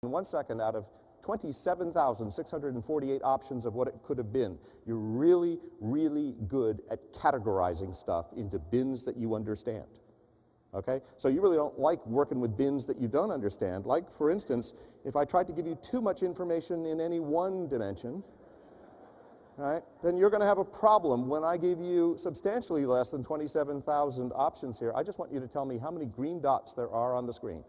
in 1 second out of 27,648 options of what it could have been. You're really, really good at categorizing stuff into bins that you understand. Okay? So you really don't like working with bins that you don't understand. Like, for instance, if I tried to give you too much information in any one dimension, right, then you're going to have a problem. When I give you substantially less than 27,000 options here, I just want you to tell me how many green dots there are on the screen.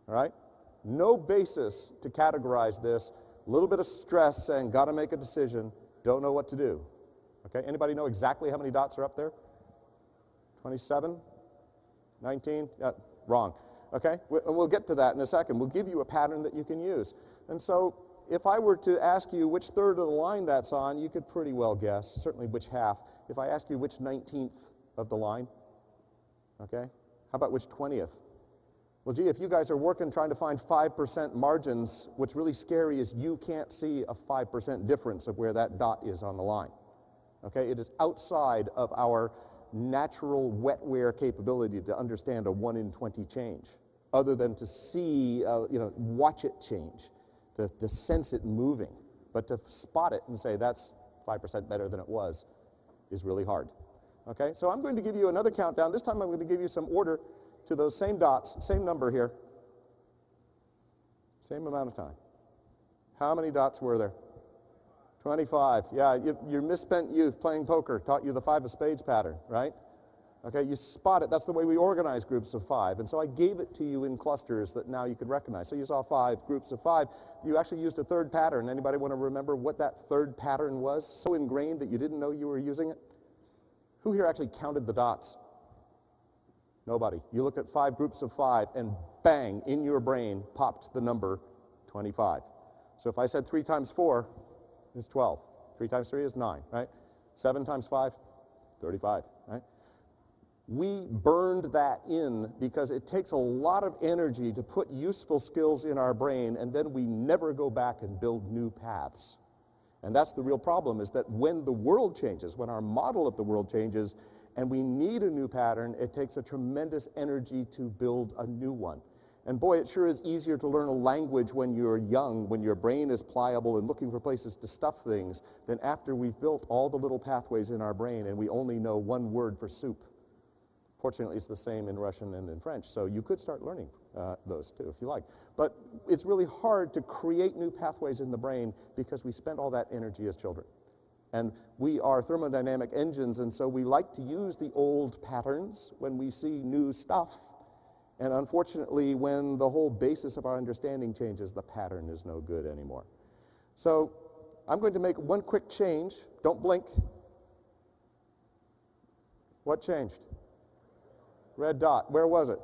All right? No basis to categorize this. A little bit of stress saying, got to make a decision, don't know what to do. Okay? Anybody know exactly how many dots are up there? 27? 19? Wrong. Okay? We'll get to that in a second. We'll give you a pattern that you can use. And so if I were to ask you which third of the line that's on, you could pretty well guess, certainly which half. If I ask you which 19th of the line, okay? How about which 20th? Well, gee, if you guys are working trying to find 5% margins, what's really scary is you can't see a 5% difference of where that dot is on the line. Okay? It is outside of our natural wetware capability to understand a 1 in 20 change, other than to see, watch it change, to sense it moving. But to spot it and say that's 5% better than it was is really hard. Okay? So I'm going to give you another countdown. This time I'm going to give you some order to those same dots, same number here, same amount of time. How many dots were there? 25. Yeah, your misspent youth playing poker taught you the 5 of spades pattern, right? Okay, you spot it. That's the way we organize groups of 5. And so I gave it to you in clusters that now you could recognize. So you saw 5 groups of 5. You actually used a third pattern. Anybody want to remember what that third pattern was? So ingrained that you didn't know you were using it? Who here actually counted the dots? Nobody. You looked at 5 groups of 5, and bang, in your brain popped the number 25. So if I said 3 times 4 is 12. 3 times 3 is 9, right? 7 times 5, 35, right? We burned that in because it takes a lot of energy to put useful skills in our brain, and then we never go back and build new paths. And that's the real problem, is that when the world changes, when our model of the world changes, and we need a new pattern, it takes a tremendous energy to build a new one. And boy, it sure is easier to learn a language when you're young, when your brain is pliable and looking for places to stuff things, than after we've built all the little pathways in our brain and we only know one word for soup. Fortunately, it's the same in Russian and in French, so you could start learning those too, if you like. But it's really hard to create new pathways in the brain because we spent all that energy as children. And we are thermodynamic engines, and so we like to use the old patterns when we see new stuff. And unfortunately, when the whole basis of our understanding changes, the pattern is no good anymore. So I'm going to make one quick change. Don't blink. What changed? Red dot. Where was it?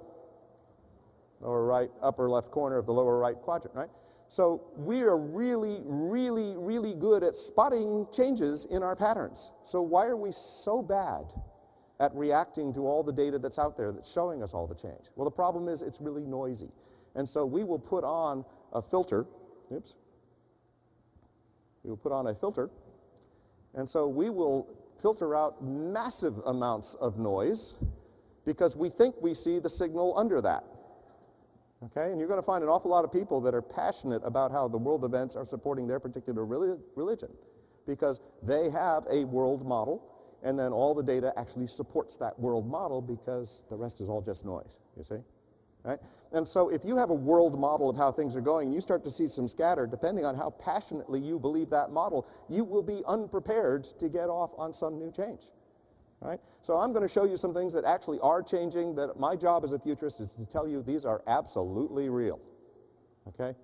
Lower right, upper left corner of the lower right quadrant, right? So we are really, really, really good at spotting changes in our patterns. So why are we so bad at reacting to all the data that's out there that's showing us all the change? Well, the problem is it's really noisy. And so we will put on a filter. Oops. We will put on a filter. And so we will filter out massive amounts of noise because we think we see the signal under that. Okay, and you're going to find an awful lot of people that are passionate about how the world events are supporting their particular religion because they have a world model, and then all the data actually supports that world model because the rest is all just noise, you see? Right? And so if you have a world model of how things are going, you start to see some scatter, depending on how passionately you believe that model, you will be unprepared to get off on some new change. Right? So I'm going to show you some things that actually are changing, that my job as a futurist is to tell you these are absolutely real. Okay?